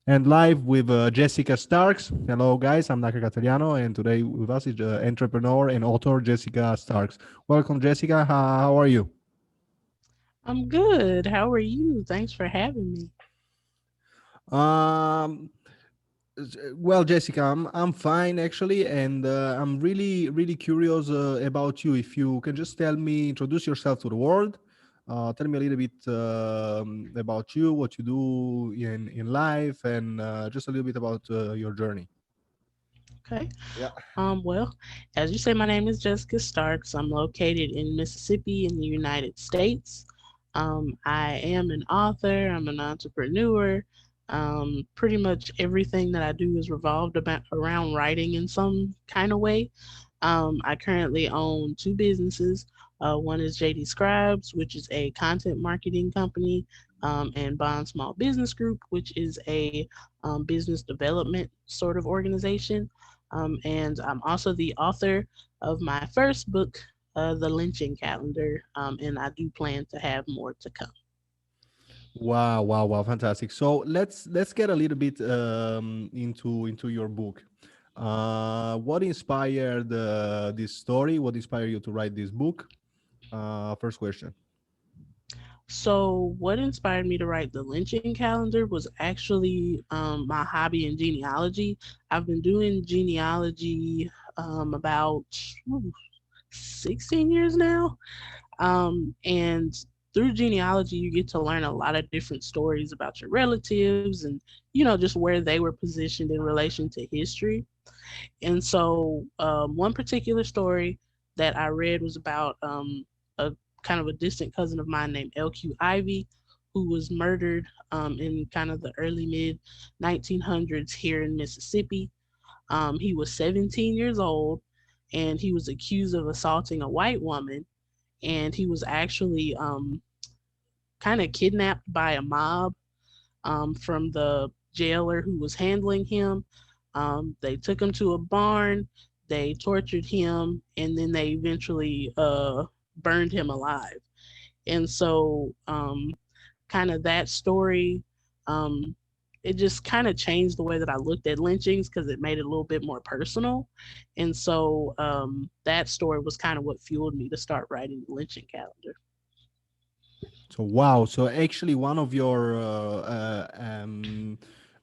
And live with Jessica Starks. Hello, guys. I'm Nakar, and today with us is entrepreneur and author Jessica Starks. Welcome, Jessica. How are you? I'm good. How are you? Thanks for having me. Um, well, Jessica, I'm fine actually, and I'm really curious about you. If you can just tell me, introduce yourself to the world. Tell me a little bit about you, what you do in life, and just a little bit about your journey. Okay. Yeah. Well, as you say, my name is Jessica Starks. I'm located in Mississippi in the United States. I am an author, I'm an entrepreneur. Pretty much everything that I do is revolved about around writing in some kind of way. I currently own two businesses. One is J.D Scribes, which is a content marketing company, and Bond Small Business Group, which is a business development sort of organization. And I'm also the author of my first book, The Lynching Calendar, and I do plan to have more to come. Wow, fantastic. So let's get a little bit into your book. What inspired this story? What inspired you to write this book? First question. So, what inspired me to write the lynching calendar was actually my hobby in genealogy. I've been doing genealogy about ooh, 16 years now. And through genealogy, you get to learn a lot of different stories about your relatives and, just where they were positioned in relation to history. And so, one particular story that I read was about a kind of a distant cousin of mine named LQ Ivy, who was murdered in kind of the early mid 1900s here in Mississippi. He was 17 years old and he was accused of assaulting a white woman. And he was actually kind of kidnapped by a mob from the jailer who was handling him. They took him to a barn, they tortured him, and then they eventually burned him alive. And so, kind of that story, um, it just kind of changed the way that I looked at lynchings because it made it a little bit more personal. And so, that story was kind of what fueled me to start writing the lynching calendar. So wow. So actually, one of your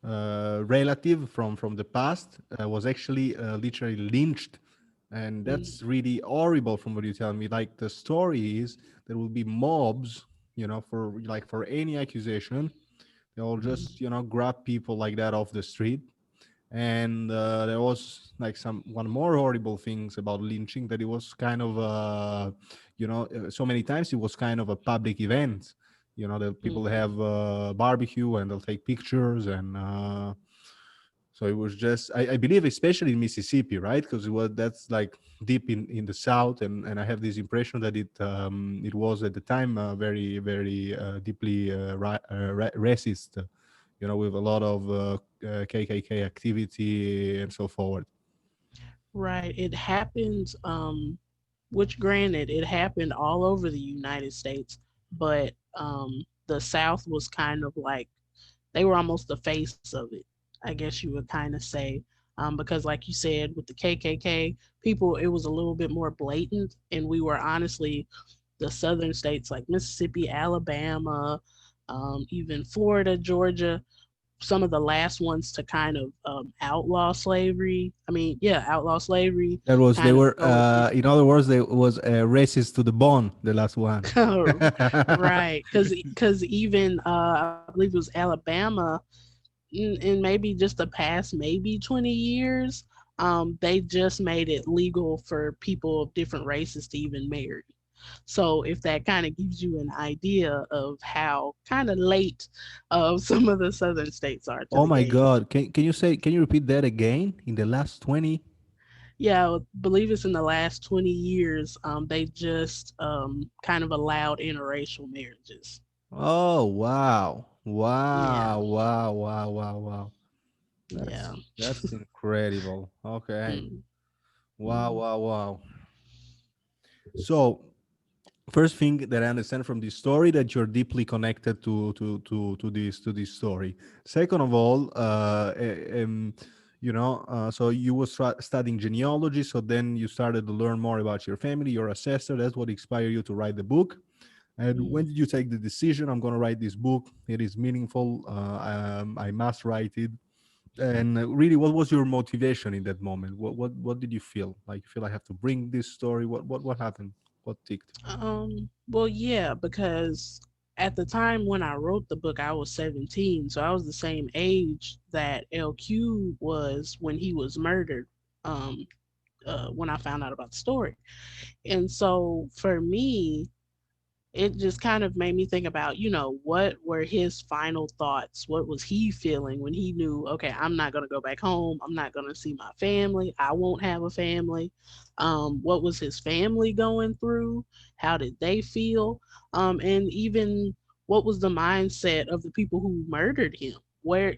relative from the past was actually literally lynched, and Mm, that's really horrible. From what you tell me, like the story is there will be mobs, for like for any accusation, they'll just mm, grab people like that off the street. And there was like some one more horrible things about lynching, that it was kind of so many times it was kind of a public event. The people mm. have barbecue and they'll take pictures, and so it was just, I believe, especially in Mississippi, right? Because it was, that's like deep in the south, and I have this impression that it was at the time very deeply racist, with a lot of KKK activity and so forth. Right. It happened, which granted, it happened all over the United States, but the South was kind of like they were almost the face of it, I guess you would kind of say. Because, like you said, with the KKK, people, it was a little bit more blatant, and we were honestly the southern states like Mississippi, Alabama, even Florida, Georgia, some of the last ones to kind of outlaw slavery. I mean, yeah, outlaw slavery, That was, they kind of were, go against. in other words, they was racist to the bone, the last one. Right, because even I believe it was Alabama, in maybe just the past maybe 20 years, they just made it legal for people of different races to even marry. So if that kind of gives you an idea of how kind of late some of the southern states are to Oh the my game. God. Can you repeat that again? In the last 20? Yeah, I believe it's in the last 20 years, they just kind of allowed interracial marriages. Oh, wow. Yeah, Wow. yeah. That's incredible. Okay. Mm, Wow, mm, wow, wow. So first thing that I understand from this story, that you're deeply connected to this story. Second of all, so you were studying genealogy, so then you started to learn more about your family, your ancestor. That's what inspired you to write the book. And when Mm. did you take the decision? I'm going to write this book. It is meaningful. I must write it. And really, what was your motivation in that moment? What did you feel? Like, you feel I have to bring this story? What happened? What ticked? Well, yeah, because at the time when I wrote the book, I was 17, so I was the same age that LQ was when he was murdered. Um, when I found out about the story, and so for me, it just kind of made me think about, what were his final thoughts? What was he feeling when he knew, okay, I'm not going to go back home. I'm not going to see my family. I won't have a family. What was his family going through? How did they feel? And even what was the mindset of the people who murdered him? Where,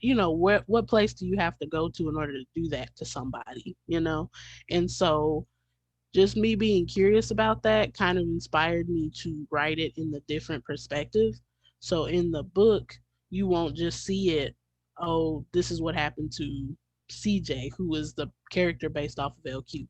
what place do you have to go to in order to do that to somebody? And so just me being curious about that kind of inspired me to write it in the different perspective. So in the book, you won't just see it, oh, this is what happened to CJ, who is the character based off of LQ.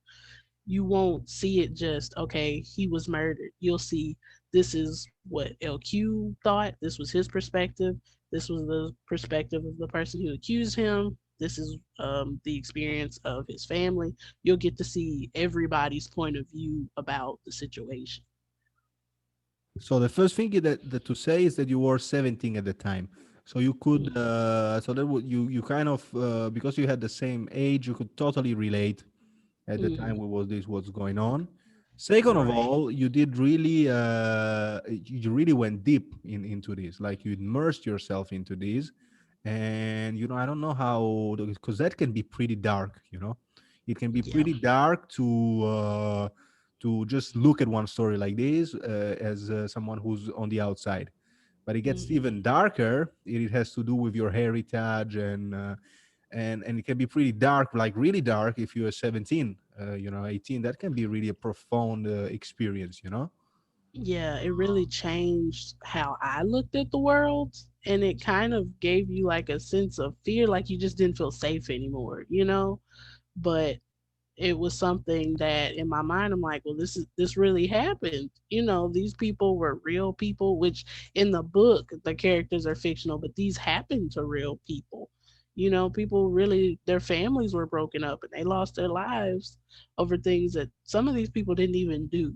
You won't see it just, okay, he was murdered. You'll see this is what LQ thought, this was his perspective, this was the perspective of the person who accused him, this is the experience of his family. You'll get to see everybody's point of view about the situation. So the first thing that to say is that you were 17 at the time. So you could, Mm. so that would you kind of, because you had the same age, you could totally relate at the time Mm. what was this what's going on. Second of Right. all, you did really, you really went deep into this, like you immersed yourself into this. And I don't know how, because that can be pretty dark. It can be Yeah. pretty dark to just look at one story like this, as someone who's on the outside. But it gets Hmm. even darker. It has to do with your heritage, and it can be pretty dark, like really dark, if you're 17, 18. That can be really a profound experience. Yeah, it really changed how I looked at the world. And it kind of gave you like a sense of fear, like you just didn't feel safe anymore. But it was something that in my mind I'm like, well, this really happened. These people were real people, which in the book the characters are fictional, but these happened to real people. People really, their families were broken up and they lost their lives over things that some of these people didn't even do,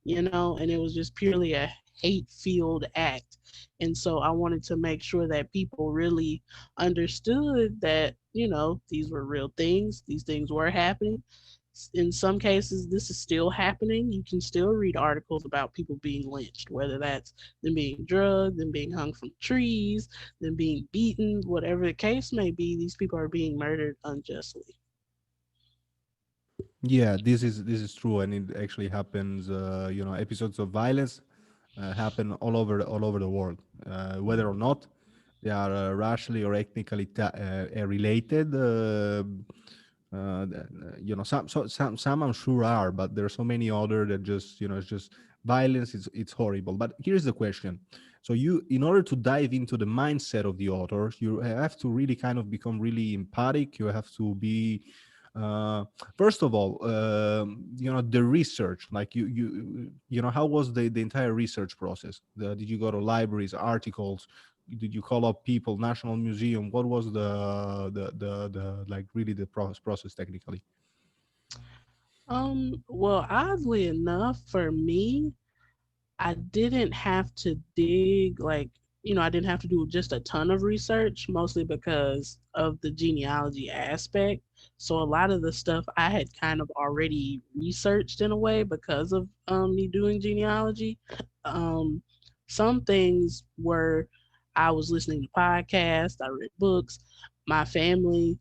and it was just purely a hate filled act. And so I wanted to make sure that people really understood that, these were real things, these things were happening. In some cases, this is still happening. You can still read articles about people being lynched, whether that's them being drugged, them being hung from trees, them being beaten, whatever the case may be, these people are being murdered unjustly. Yeah, this is true, and it actually happens. Episodes of violence happen all over the world, whether or Mhm. not they are racially or ethnically related. Some I'm sure are, but there are so many other that just it's just violence. It's horrible. But here's the question: so in order to dive into the mindset of the authors, you have to really kind of become really empathic. You have to be uh, first of all, the research, like how was the entire research process? Did you go to libraries, articles? Did you call up people, National Museum? What was the like really the process technically? Well, oddly enough, for me, I didn't have to dig, like, I didn't have to do just a ton of research, mostly because of the genealogy aspect. So a lot of the stuff I had kind of already researched in a way because of me doing genealogy. Um, some things were I was listening to podcasts, I read books. My family,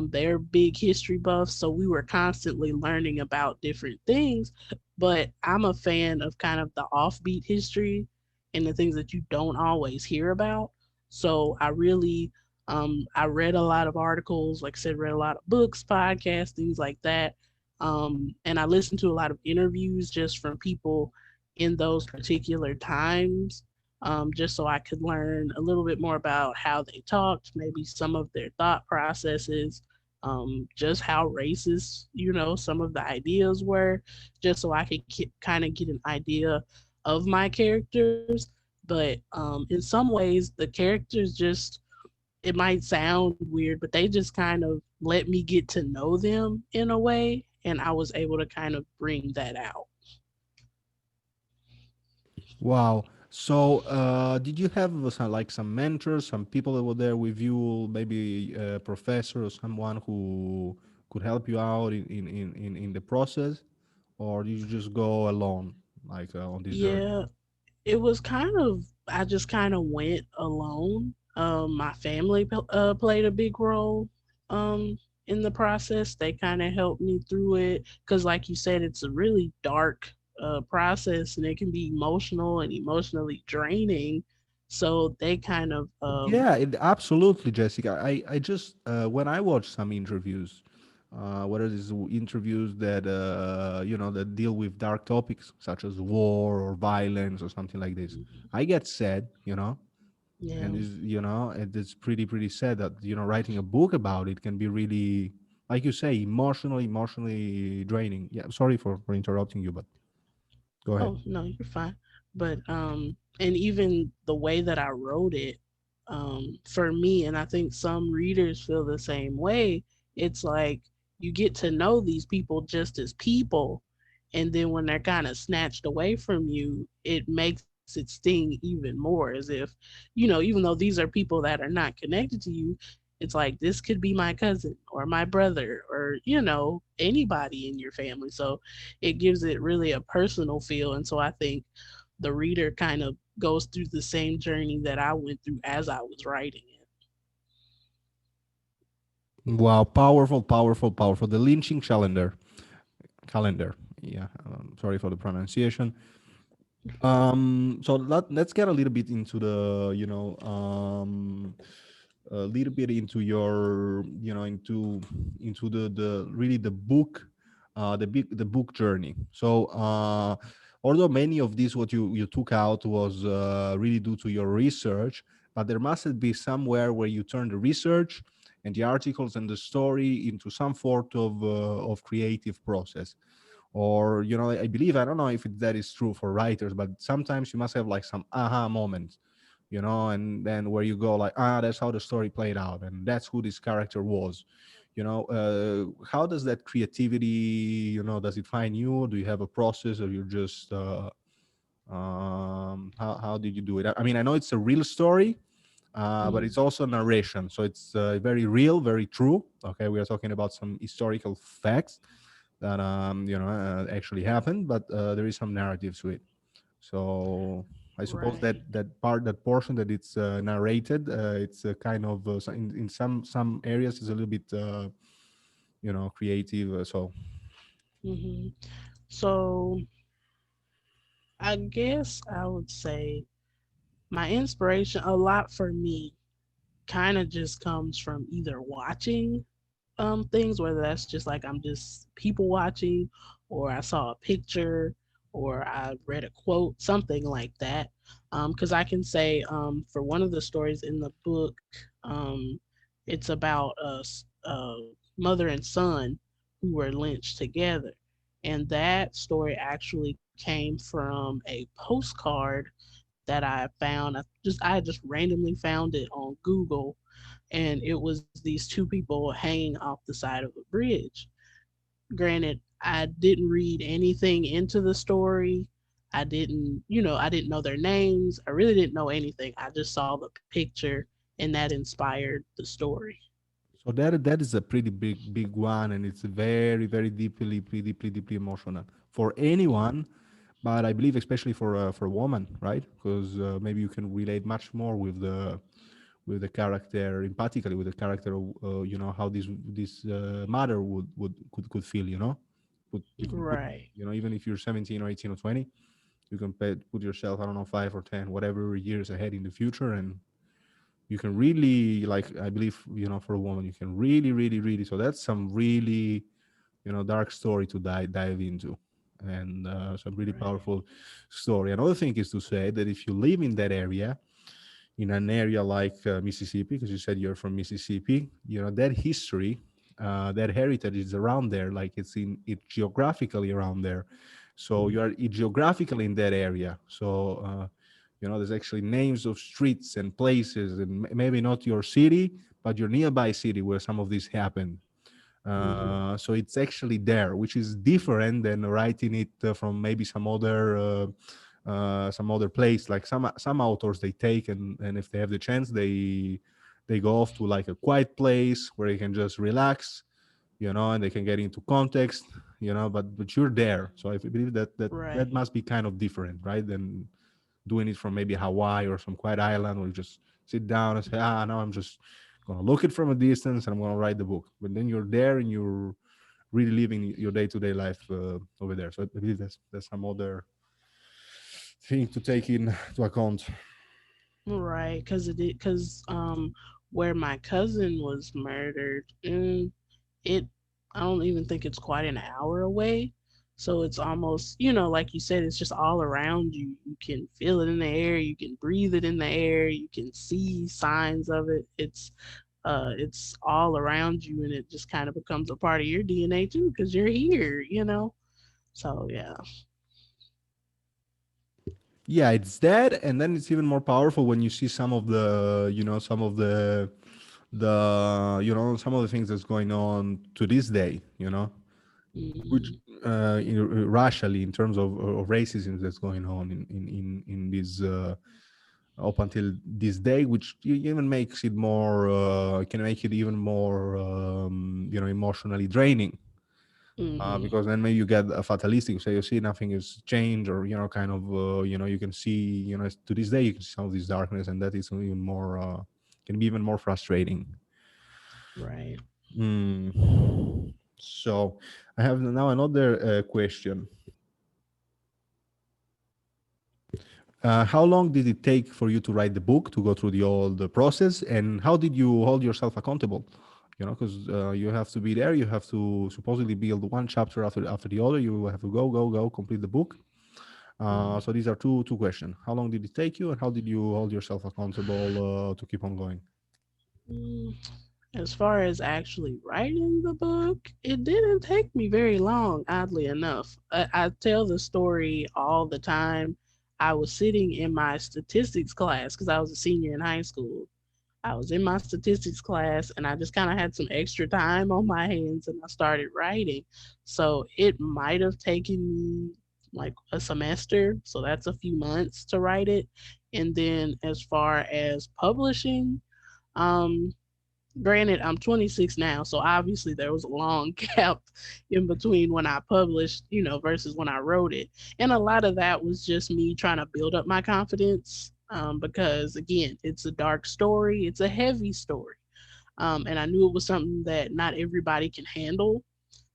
they're big history buffs, so we were constantly learning about different things, but I'm a fan of kind of the offbeat history and the things that you don't always hear about. So I read a lot of articles, like I said, read a lot of books, podcasts, things like that. And I listened to a lot of interviews just from people in those particular times, just so I could learn a little bit more about how they talked, maybe some of their thought processes, just how racist, some of the ideas were, just so I could kind of get an idea of my characters. But in some ways, the characters just, it might sound weird, but they just kind of let me get to know them in a way. And I was able to kind of bring that out. Wow. So, did you have some, like some mentors, some people that were there with you, maybe a professor or someone who could help you out in the process, or did you just go alone, like on this journey? Yeah, it was kind of, I just kind of went alone. My family played a big role in the process. They kind of helped me through it because, like you said, it's a really dark process and it can be emotional and emotionally draining. So they kind of, Yeah, absolutely, Jessica. I just when I watch some interviews, whether it's interviews that that deal with dark topics such as war or violence or something like this, I get sad, and yeah. it's pretty sad that writing a book about it can be really, like you say, emotionally draining. Yeah, sorry for interrupting you, but go ahead. Oh, no, you're fine. But and even the way that I wrote it, for me, and I think some readers feel the same way, it's like you get to know these people just as people, and then when they're kind of snatched away from you, it makes it sting even more, as if, even though these are people that are not connected to you, it's like this could be my cousin or my brother or, anybody in your family. So it gives it really a personal feel. And so I think the reader kind of goes through the same journey that I went through as I was writing it. Wow, powerful. The lynching calendar. Yeah, sorry for the pronunciation. So let's get a little bit into the, a little bit into your, into the really the book, the book journey. So, although many of these what you took out was really due to your research, but there must be somewhere where you turn the research and the articles and the story into some sort of creative process. Or I believe, I don't know if that is true for writers, but sometimes you must have like some aha moment, and then where you go like, that's how the story played out, and that's who this character was. How does that creativity, does it find you? Do you have a process, or you just how did you do it? I mean, I know it's a real story, but Mm, it's also narration, so it's very real, very true. Okay, we are talking about some historical facts that actually happened, but there is some narrative to it. So I suppose that right. that portion that it's narrated, it's a kind of in some areas it's a little bit creative. So hmm So I guess I would say my inspiration, a lot for me, kind of just comes from either watching things, whether that's just like I'm just people watching, or I saw a picture, or I read a quote, something like that. Because I can say, for one of the stories in the book, it's about a mother and son who were lynched together, and that story actually came from a postcard that I just randomly found it on Google, and it was these two people hanging off the side of a bridge. Granted, I didn't read anything into the story. I didn't know their names. I really didn't know anything. I just saw the picture and that inspired the story. that is a pretty big one, and it's very deeply emotional for anyone. But I believe especially for a woman, right? Because maybe you can relate much more with the character, empathically with the character of how this mother could feel, you can put, Right. even if you're 17 or 18 or 20, you can put yourself, I don't know, 5 or 10 whatever years ahead in the future, and you can really, like, I believe, for a woman, you can really so that's some really dark story to dive into. And some really Right. powerful story. Another thing is to say that if you live in that area, in an area like Mississippi, because you said you're from Mississippi, that history, that heritage is around there, like it's geographically around there. So you are geographically in that area. So there's actually names of streets and places, and maybe not your city, but your nearby city where some of this happened. Hmm. So it's actually there, which is different than writing it from maybe some other place. Like some authors, they take and if they have the chance, they go off to like a quiet place where they can just relax, and they can get into context, but you're there. So I believe that Right. must be kind of different, right? Than doing it from maybe Hawaii or some quiet island where you just sit down and say, now I'm just gonna look it from a distance and I'm gonna write the book. But then you're there and you're really living your day-to-day life over there. So I believe that's some other thing to take into account. Right. Because where my cousin was murdered, it I don't even think it's quite an hour away. So it's almost, like you said, it's just all around you. You can feel it in the air, you can breathe it in the air, you can see signs of it. It's all around you, and it just kind of becomes a part of your DNA too because you're here. So yeah. Yeah, it's that, and then it's even more powerful when you see some of the things that's going on to this day, which Mm, racially in terms of racism that's going on in this up until this day, which even makes it more can make it even more emotionally draining, mm-hmm. because then maybe you get a fatalistic, say you see nothing is changed, or kind of you can see, to this day you can see some of this darkness, and that is even more can be even more frustrating. Right. So I have now another question. How long did it take for you to write the book, to go through the process, and how did you hold yourself accountable? Because you have to be there. You have to supposedly build one chapter after the other. You have to go, complete the book. So these are two questions. How long did it take you, and how did you hold yourself accountable to keep on going? Mm, As far as actually writing the book, it didn't take me very long, oddly enough. I tell the story all the time. I was sitting in my statistics class because I was a senior in high school. I was in my statistics class and I just kind of had some extra time on my hands and I started writing. So it might have taken me like a semester. So that's a few months to write it. And then as far as publishing, um, granted, I'm 26 now, so obviously there was a long gap in between when I published, versus when I wrote it. And a lot of that was just me trying to build up my confidence, because, again, it's a dark story, it's a heavy story. And I knew it was something that not everybody can handle.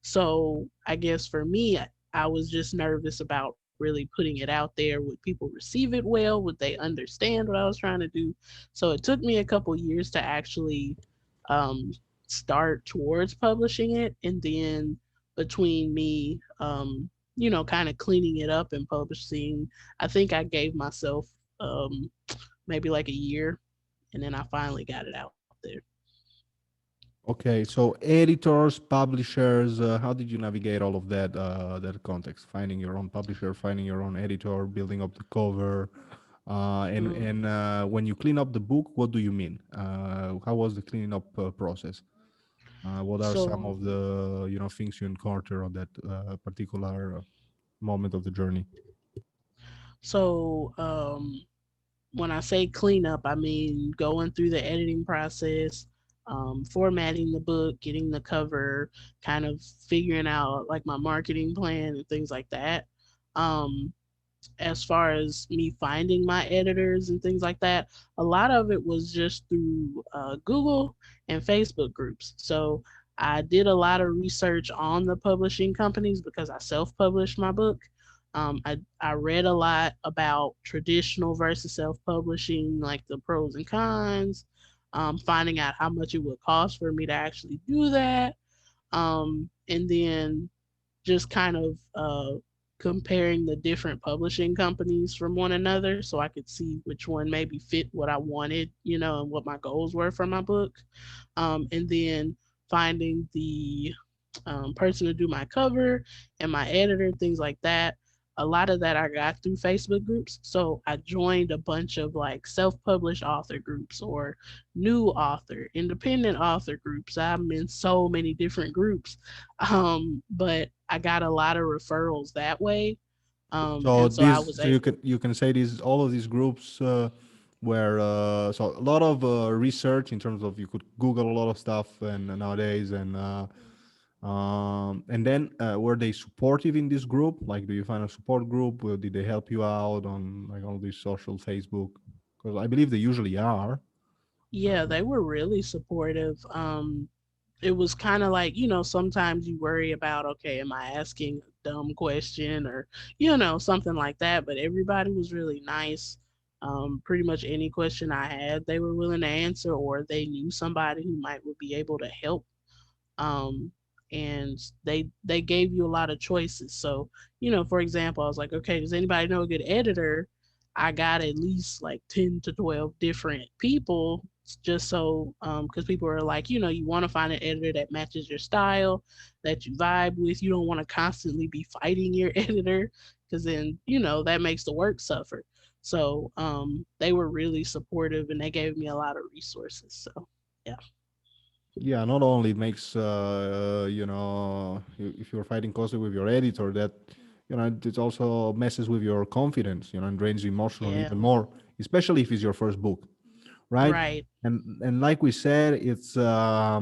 So I guess for me, I was just nervous about really putting it out there. Would people receive it well? Would they understand what I was trying to do? So it took me a couple years to actually um, start towards publishing it. And then between me, kind of cleaning it up and publishing, I think I gave myself maybe like a year. And then I finally got it out there. Okay, so editors, publishers, how did you navigate all of that context? Finding your own publisher, finding your own editor, building up the cover, Mm. and when you clean up the book, what do you mean? How was the cleaning up process? What are some So of the things you encounter on that particular moment of the journey? so when I say clean up, I mean going through the editing process, formatting the book, getting the cover, kind of figuring out like my marketing plan and things like that. Um, as far as me finding my editors and things like that, a lot of it was just through Google and Facebook groups. So I did a lot of research on the publishing companies because I self published my book. I read a lot about traditional versus self publishing, like the pros and cons, finding out how much it would cost for me to actually do that. And then just kind of comparing the different publishing companies from one another so I could see which one maybe fit what I wanted, and what my goals were for my book. And then finding the person to do my cover and my editor, things like that. A lot of that I got through Facebook groups. So I joined a bunch of like self published author groups or new author, independent author groups. I'm in so many different groups. But I got a lot of referrals that way. So And so I these, was so able, you can say these, all of these groups were so a lot of research in terms of you could Google a lot of stuff and nowadays and then were they supportive in this group? Like, do you find a support group? Did they help you out on like all these social Facebook? Because I believe they usually are. yeah, they were really supportive. It was kind of like, sometimes you worry about, okay, am I asking a dumb question or, something like that. But everybody was really nice. Pretty much any question I had, they were willing to answer, or they knew somebody who might would be able to help. um, and they gave you a lot of choices. So, for example, I was like, okay, does anybody know a good editor? I got at least like 10 to 12 different people, just so because people are like, you want to find an editor that matches your style, that you vibe with. You don't want to constantly be fighting your editor, because then that makes the work suffer. So they were really supportive, and they gave me a lot of resources. So yeah. Yeah, not only it makes if you're fighting closely with your editor, that it also messes with your confidence, and drains you emotionally Yeah. even more, especially if it's your first book, right? Right. And like we said, it's the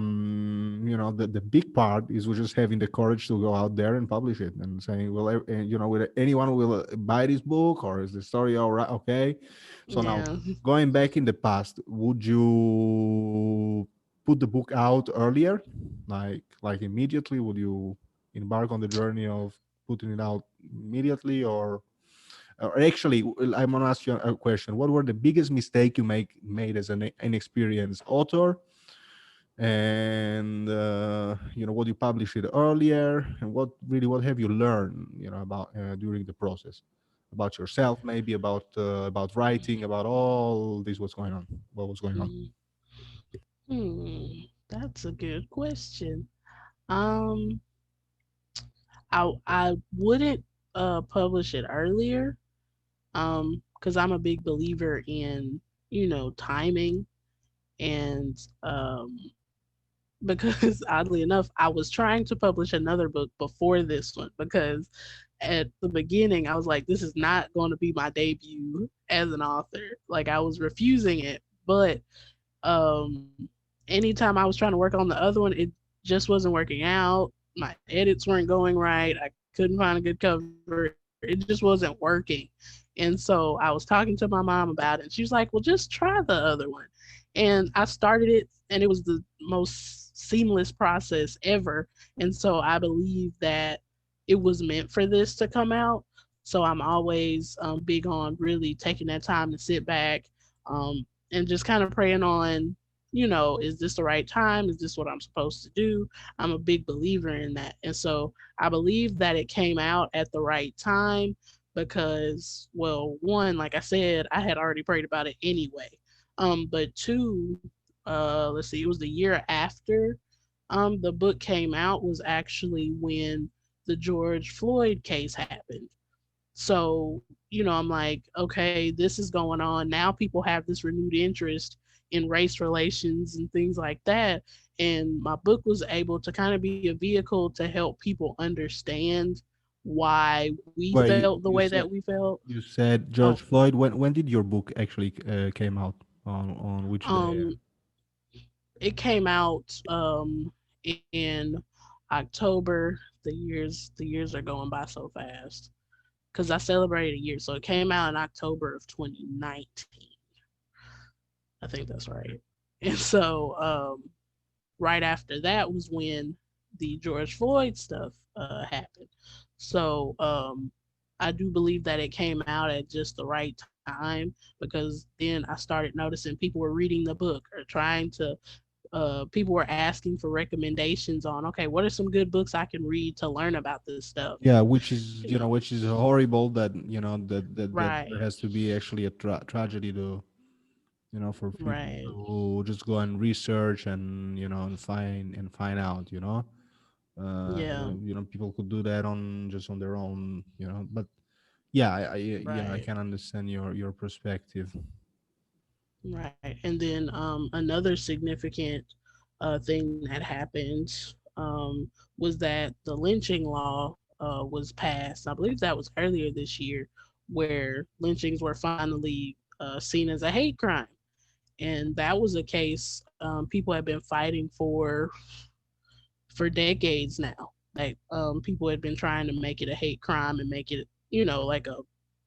big part is we're just having the courage to go out there and publish it and saying, well, will anyone will buy this book, or is the story all right? Okay. So now, Yeah. going back in the past, would you put the book out earlier, like immediately? Would you embark on the journey of putting it out immediately, or actually, I'm gonna ask you a question. What were the biggest mistake you made as an inexperienced author, and what you published it earlier, and what have you learned, about during the process, about yourself, maybe about writing, about all this, what was going on? Hmm. That's a good question. Um, I wouldn't publish it earlier. Because I'm a big believer in timing, and because oddly enough, I was trying to publish another book before this one, because at the beginning I was like, this is not going to be my debut as an author. Like, I was refusing it, but um anytime I was trying to work on the other one, it just wasn't working out. My edits weren't going right. I couldn't find a good cover. It just wasn't working. And so I was talking to my mom about it, and she was like, well, just try the other one. And I started it, and it was the most seamless process ever. And so I believe that it was meant for this to come out. So I'm always big on really taking that time to sit back, and just kind of praying on, is this the right time? Is this what I'm supposed to do? I'm a big believer in that. And so I believe that it came out at the right time because, well, one, like I said, I had already prayed about it anyway. But two, let's see, it was the year after the book came out was actually when the George Floyd case happened. So, I'm like, okay, this is going on. Now people have this renewed interest in race relations and things like that. And my book was able to kind of be a vehicle to help people understand why we Well, felt the way that we felt. you said Oh, George Floyd. When did your book actually came out? On which day? um, it came out in October. The years are going by so fast because I celebrated a year. So it came out in October of 2019. I think that's right. And so right after that was when the George Floyd stuff happened. So I do believe that it came out at just the right time, because then I started noticing people were reading the book or trying to people were asking for recommendations on, okay, what are some good books I can read to learn about this stuff, Yeah, which is, you know. which is horrible that, that there Right, has to be actually a tragedy to, for people right, to just go and research and, and find out, yeah, people could do that on just on their own, but yeah, I right, can understand your perspective. right. And then another significant thing that happened was that the lynching law was passed. I believe that was earlier this year, where lynchings were finally seen as a hate crime. And that was a case people have been fighting for decades now. Like people had been trying to make it a hate crime and make it, like a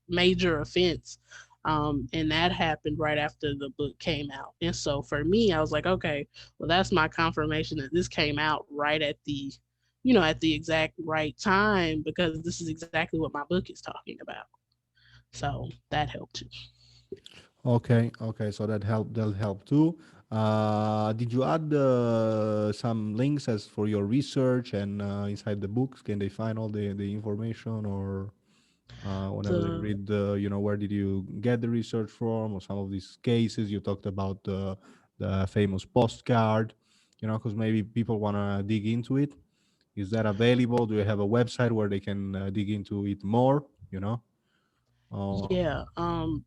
major offense. And that happened right after the book came out. And so for me, I was like, okay, well, that's my confirmation that this came out right at the, at the exact right time, because this is exactly what my book is talking about. So that helped too. Okay, okay, so that help too. Did you add some links as for your research and inside the books? Can they find all the information, or whenever they The read where did you get the research from, or some of these cases you talked about the famous postcard, because maybe people want to dig into it. Is that available? Do you have a website where they can dig into it more? You know? Oh, Yeah,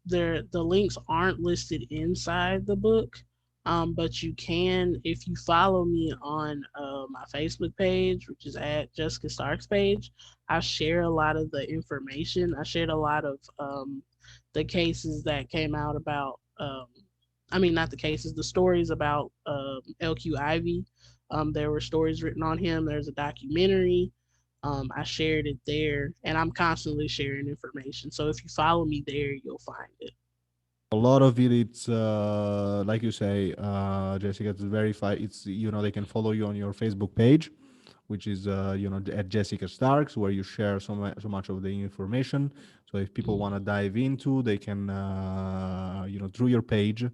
the links aren't listed inside the book, but you can, if you follow me on my Facebook page, which is at Jessica Stark's page. I share a lot of the information. I shared a lot of the cases that came out about. I mean, not the cases, the stories about LQ Ivy. There were stories written on him. There's a documentary. I shared it there, and I'm constantly sharing information. So if you follow me there, you'll find it. a lot of it, it's like you say, Jessica, it's verified. It's, they can follow you on your Facebook page, which is at Jessica Starks, where you share so much of the information. So if people want to Mhm. dive into, they can through your page,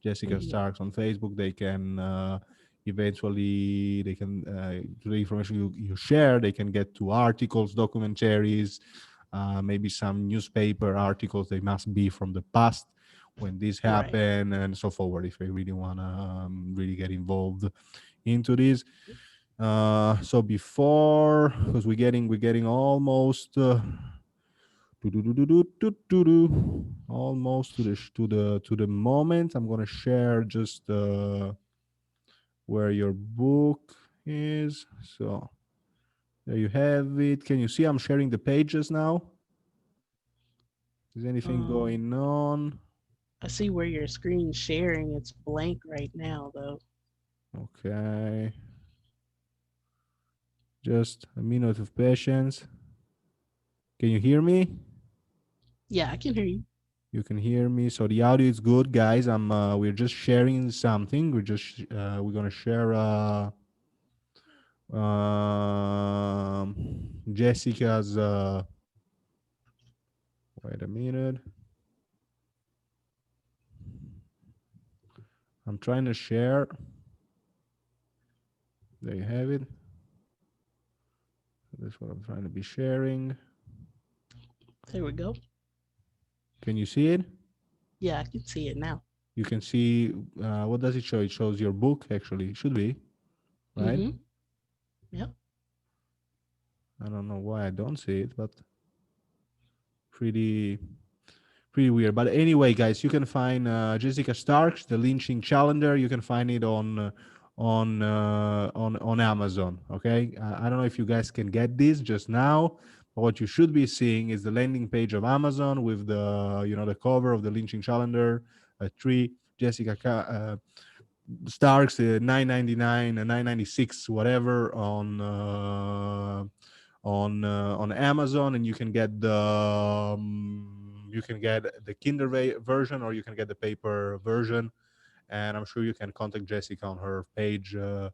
Jessica Mhm. Starks on Facebook, they can eventually, they can through the information you share, they can get to articles, documentaries, maybe some newspaper articles. They must be from the past when this Right. happened and so forward, if they really want to really get involved into this. So before, because we're getting almost almost to the moment. I'm gonna share just where your book is. So there you have it. Can you see I'm sharing the pages now? Is anything Um, going on? I see where your screen's sharing. It's blank right now, though. Okay, just a minute of patience. Can you hear me? Yeah, I can hear you. You can hear me. So the audio is good, guys. We're just sharing something. We're gonna share Jessica's. Wait a minute. I'm trying to share. There you have it. That's what I'm trying to be sharing. There we go. Can you see it? Yeah, I can see it now. You can see. What does it show? It shows your book. Actually, it should be right. Mm-hmm. Yep. I don't know why I don't see it, but pretty pretty weird. But anyway, guys, you can find Jessica Stark's The Lynching Calendar. You can find it on Amazon. Okay, I don't know if you guys can get this just now, but what you should be seeing is the landing page of Amazon with the cover of The Lynching Calendar, a tree, Jessica Starks, 9.99, 9.96, whatever on Amazon, and you can get the Kindle version, or you can get the paper version. And I'm sure you can contact Jessica on her page, and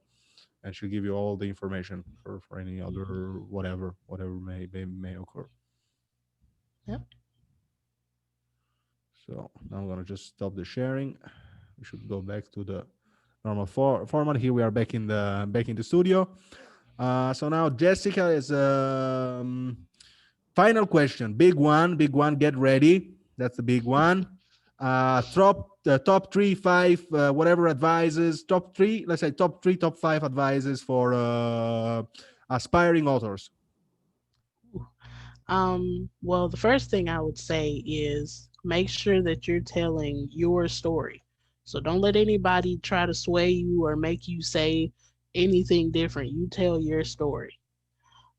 she'll give you all the information for any Mm-hmm. other whatever may occur. Yep. So now I'm gonna just stop the sharing. We should go back to the normal format. Here we are back in the studio. So now Jessica is final question, big one. Get ready. That's the big one. The top three, five, whatever advices. Top three, let's say top three, top five advices for aspiring authors. Well, the first thing I would say is make sure that you're telling your story. So don't let anybody try to sway you or make you say anything different. You tell your story.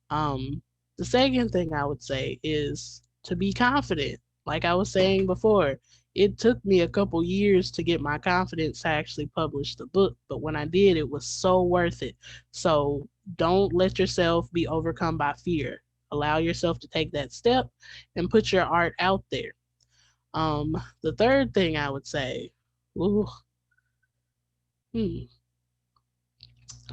Um, the second thing I would say is to be confident. Like I was saying before, it took me a couple years to get my confidence to actually publish the book, but when I did, it was so worth it. So don't let yourself be overcome by fear. Allow yourself to take that step and put your art out there. The third thing I would say, ooh, hmm,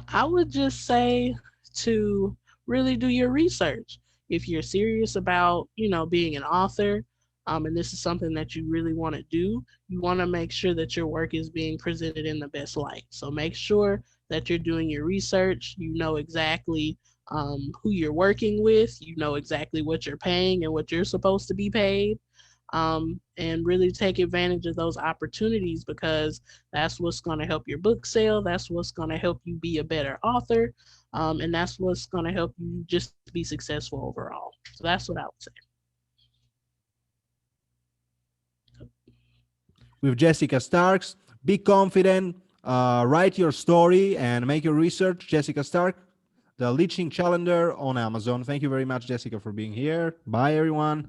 I would just say to really do your research. If you're serious about, being an author, and this is something that you really want to do, you want to make sure that your work is being presented in the best light. So make sure that you're doing your research. You know exactly who you're working with. You know exactly what you're paying and what you're supposed to be paid. And really take advantage of those opportunities because that's what's going to help your book sell. That's what's going to help you be a better author. And that's what's going to help you just be successful overall. So that's what I would say. With Jessica Starks, be confident, write your story, and make your research. Jessica Stark, the Lynching Calendar on Amazon. Thank you very much, Jessica, for being here. Bye, everyone.